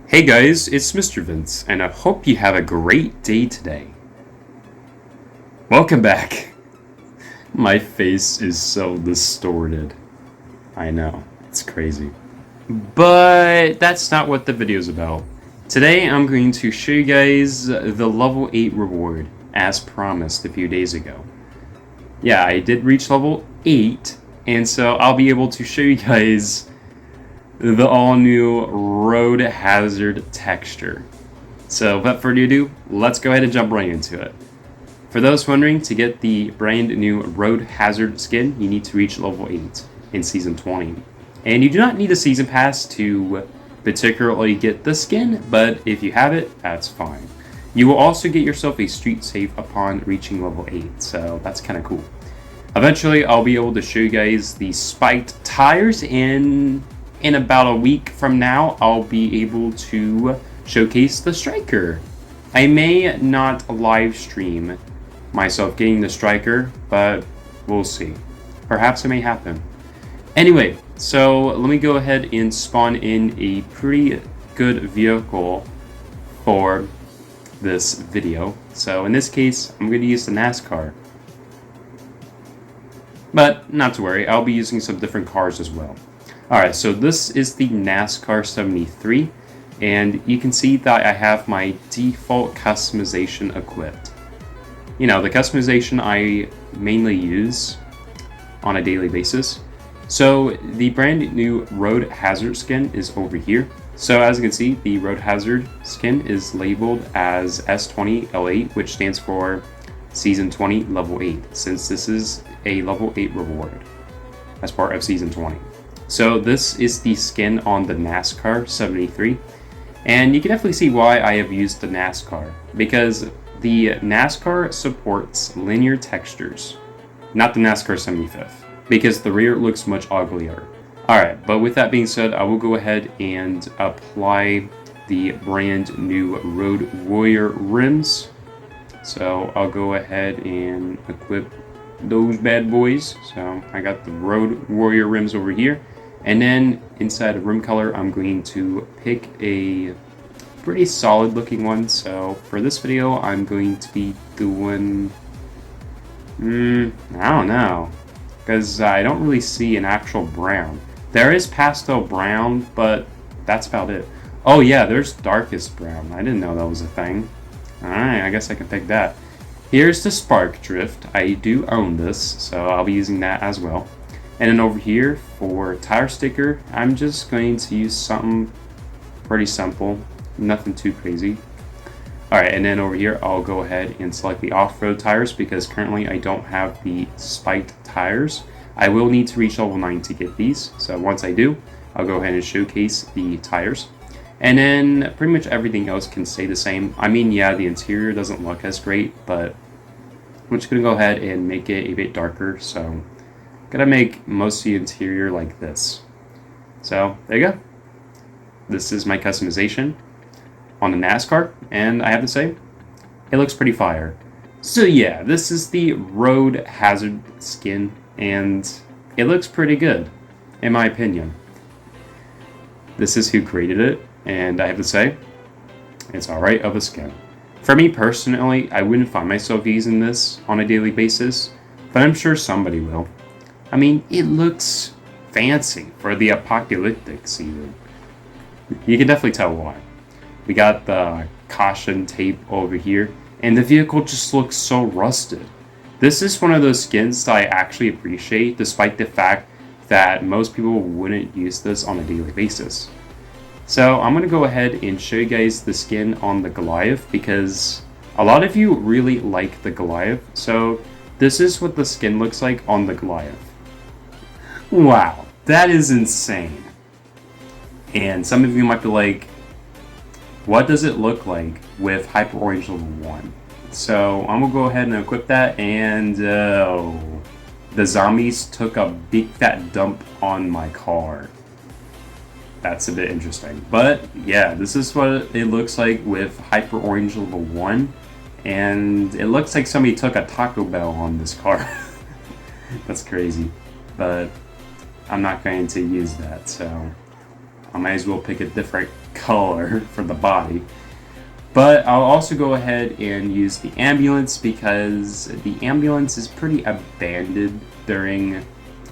Hey guys, it's Mr. Vince, and I hope you have a great day today. Welcome back. My face is so distorted. I know, it's crazy. But that's not what the video's about. Today I'm going to show you guys the level 8 reward, as promised a few days ago. Yeah, I did reach level 8, and so I'll be able to show you guys the all-new road hazard texture. So without further ado, let's go ahead and jump right into it. For those wondering, to get the brand new road hazard skin, you need to reach level 8 in Season 20. And you do not need a Season Pass to particularly get the skin, but if you have it, that's fine. You will also get yourself a street safe upon reaching level 8, so that's kind of cool. Eventually, I'll be able to show you guys the spiked tires, and in about a week from now, I'll be able to showcase the striker. I may not live stream myself getting the striker, but we'll see. Perhaps it may happen. Anyway, so let me go ahead and spawn in a pretty good vehicle for this video. So in this case, I'm going to use the NASCAR. But not to worry, I'll be using some different cars as well. Alright, so this is the NASCAR 73, and you can see that I have my default customization equipped. You know, the customization I mainly use on a daily basis. So the brand new road hazard skin is over here. So as you can see, the road hazard skin is labeled as S20 L8, which stands for Season 20 Level 8, since this is a Level 8 reward as part of Season 20. So this is the skin on the NASCAR 73, and you can definitely see why I have used the NASCAR, because the NASCAR supports linear textures, not the NASCAR 75th, because the rear looks much uglier. Alright, but with that being said, I will go ahead and apply the brand new Road Warrior rims. So I'll go ahead and equip those bad boys. So I got the Road Warrior rims over here. And then inside of rim color, I'm going to pick a pretty solid looking one. So for this video, I'm going to be doing, I don't know, because I don't really see an actual brown. There is pastel brown, but that's about it. Oh yeah, there's darkest brown. I didn't know that was a thing. Alright, I guess I can pick that. Here's the spark drift. I do own this, so I'll be using that as well. And then over here for tire sticker, I'm just going to use something pretty simple, nothing too crazy. Alright, and then over here I'll go ahead and select the off-road tires, because currently I don't have the spiked tires. I will need to reach level 9 to get these, so once I do, I'll go ahead and showcase the tires. And then pretty much everything else can stay the same. I mean, yeah, the interior doesn't look as great, but I'm just going to go ahead and make it a bit darker, so I'm going to make most of the interior like this. So there you go. This is my customization on the NASCAR, and I have to say, it looks pretty fire. So yeah, this is the road hazard skin, and it looks pretty good, in my opinion. This is who created it, and I have to say, it's alright of a skin. For me personally, I wouldn't find myself using this on a daily basis, but I'm sure somebody will. I mean, it looks fancy for the apocalyptic season. You can definitely tell why. We got the caution tape over here, and the vehicle just looks so rusted. This is one of those skins that I actually appreciate, despite the fact that most people wouldn't use this on a daily basis. So I'm going to go ahead and show you guys the skin on the Goliath, because a lot of you really like the Goliath. So this is what the skin looks like on the Goliath. Wow, that is insane. And some of you might be like, what does it look like with Hyper Orange Level 1? So I'm going to go ahead and equip that, and the zombies took a big fat dump on my car. That's a bit interesting. But yeah, this is what it looks like with Hyper Orange Level 1. And it looks like somebody took a Taco Bell on this car. That's crazy. But I'm not going to use that, so I might as well pick a different color for the body. But I'll also go ahead and use the ambulance because the ambulance is pretty abandoned during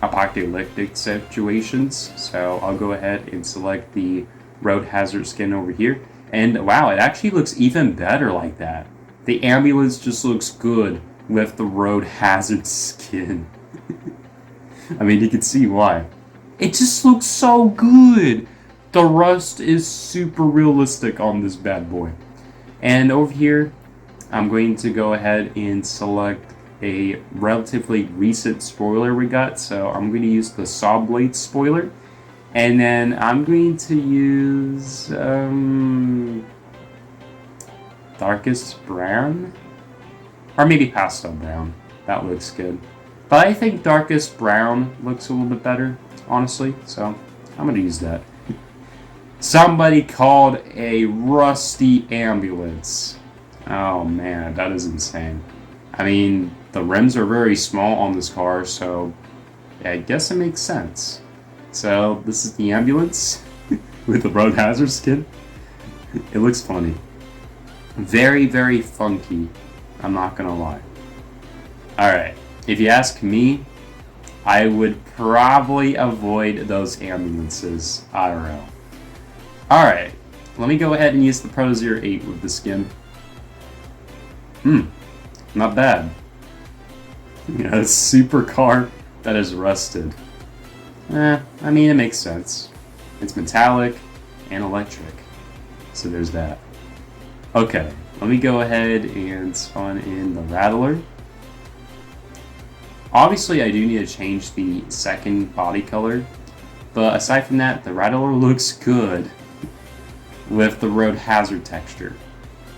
apocalyptic situations. So I'll go ahead and select the road hazard skin over here. And wow, it actually looks even better like that. The ambulance just looks good with the road hazard skin. I mean, you can see why. It just looks so good. The rust is super realistic on this bad boy. And over here, I'm going to go ahead and select a relatively recent spoiler we got. So I'm going to use the saw blade spoiler. And then I'm going to use darkest brown. Or maybe pastel brown. That looks good. But I think darkest brown looks a little bit better, honestly. So I'm going to use that. Somebody called a rusty ambulance. Oh man, that is insane. I mean, the rims are very small on this car, so I guess it makes sense. So this is the ambulance with the road hazard skin. It looks funny. Very, very funky. I'm not gonna lie. Alright, if you ask me, I would probably avoid those ambulances IRL. Alright, let me go ahead and use the Pro 08 with the skin. Not bad. Yeah, a supercar that is rusted. I mean, it makes sense. It's metallic and electric. So there's that. Okay, let me go ahead and spawn in the Rattler. Obviously, I do need to change the second body color. But aside from that, the Rattler looks good with the road hazard texture.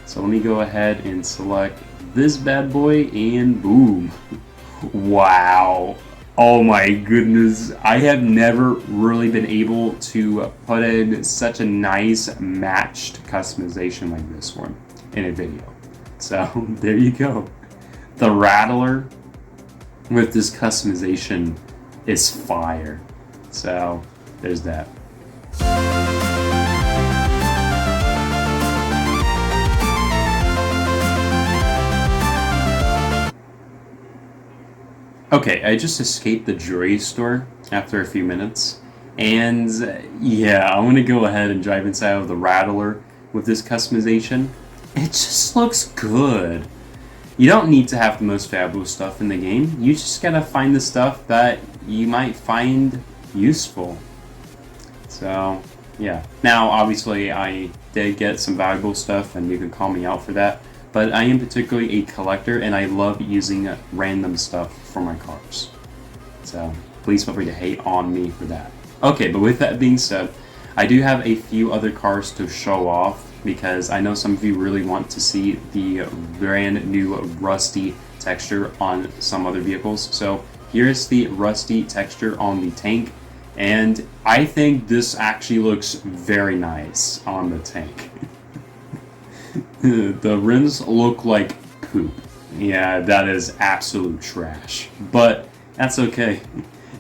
So let me go ahead and select this bad boy and boom. Wow. Oh my goodness. I have never really been able to put in such a nice matched customization like this one in a video. So there you go. The Rattler with this customization is fire. So there's that. Okay, I just escaped the jewelry store after a few minutes, and yeah, I want to go ahead and drive inside of the Rattler with this customization. It just looks good. You don't need to have the most fabulous stuff in the game. You just gotta find the stuff that you might find useful. So, yeah. Now, obviously, I did get some valuable stuff, and you can call me out for that. But I am particularly a collector, and I love using random stuff for my cars. So please feel free to hate on me for that. Okay, but with that being said, I do have a few other cars to show off because I know some of you really want to see the brand new rusty texture on some other vehicles. So here's the rusty texture on the tank, and I think this actually looks very nice on the tank. The rims look like poop. Yeah, that is absolute trash. But that's okay.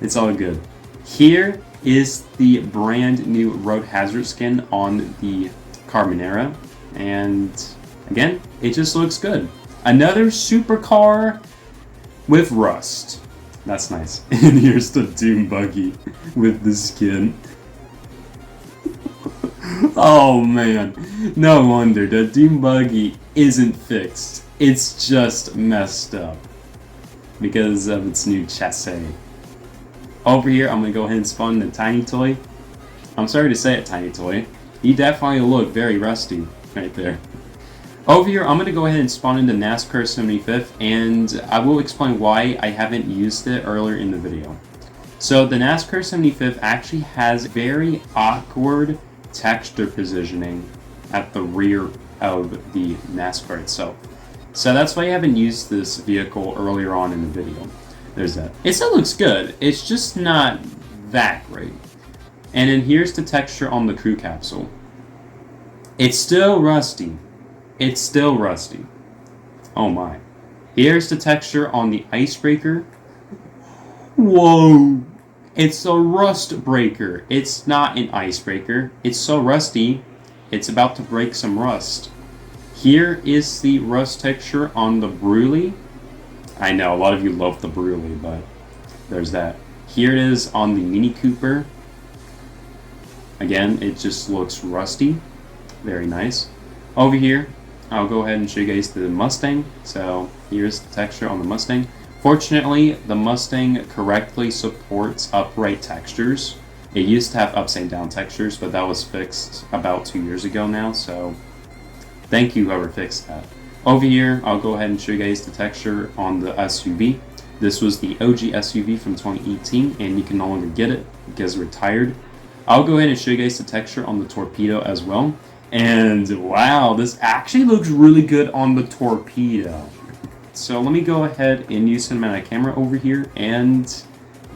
It's all good. Here is the brand new road hazard skin on the Carbonera. And again, it just looks good. Another supercar with rust. That's nice. And here's the Doom buggy with the skin. Oh man, no wonder the Doom buggy isn't fixed. It's just messed up because of its new chassis. Over here, I'm gonna go ahead and spawn the Tiny Toy. I'm sorry to say it, Tiny Toy. You definitely look very rusty right there. Over here, I'm gonna go ahead and spawn in the NASCAR 75th, and I will explain why I haven't used it earlier in the video. So the NASCAR 75th actually has very awkward texture positioning at the rear of the NASCAR itself. So that's why I haven't used this vehicle earlier on in the video. There's that. It still looks good, it's just not that great. And then here's the texture on the crew capsule. It's still rusty. It's still rusty. Oh my. Here's the texture on the icebreaker. Whoa! It's a rust breaker. It's not an icebreaker. It's so rusty, it's about to break some rust. Here is the rust texture on the 𝗂𝙪𝙩𝙀. I know, a lot of you love the 𝗂𝙪𝙩, but there's that. Here it is on the Mini Cooper. Again, it just looks rusty. Very nice. Over here, I'll go ahead and show you guys the Mustang. So here's the texture on the Mustang. Fortunately, the Mustang correctly supports upright textures. It used to have upside down textures, but that was fixed about 2 years ago now, so thank you whoever fixed that. Over here, I'll go ahead and show you guys the texture on the SUV. This was the OG SUV from 2018, and you can no longer get it because it's retired. I'll go ahead and show you guys the texture on the Torpedo as well. And wow, this actually looks really good on the Torpedo. So let me go ahead and use cinematic camera over here, and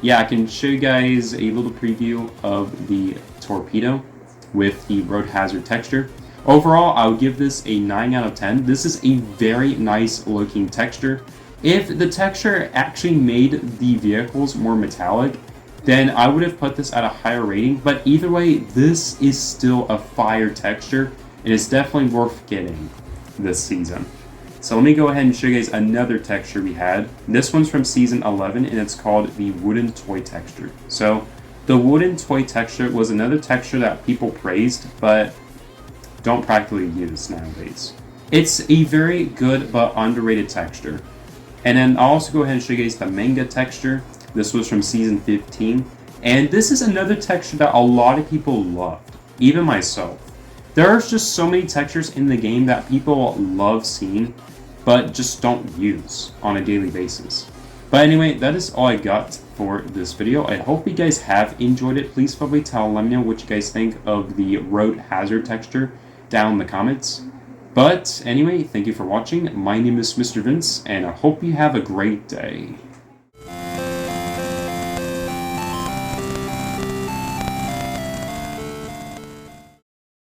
yeah, I can show you guys a little preview of the Torpedo with the road hazard texture. Overall, I would give this a 9 out of 10. This is a very nice looking texture. If the texture actually made the vehicles more metallic, then I would have put this at a higher rating. But either way, this is still a fire texture, and it's definitely worth getting this season. So let me go ahead and show you guys another texture we had. This one's from season 11, and it's called the wooden toy texture. So the wooden toy texture was another texture that people praised, but don't practically use nowadays. It's a very good but underrated texture. And then I'll also go ahead and show you guys the manga texture. This was from season 15. And this is another texture that a lot of people loved, even myself. There are just so many textures in the game that people love seeing, but just don't use on a daily basis. But anyway, that is all I got for this video. I hope you guys have enjoyed it. Please probably let me know what you guys think of the road hazard texture down in the comments. But anyway, thank you for watching. My name is Mr. Vince, and I hope you have a great day.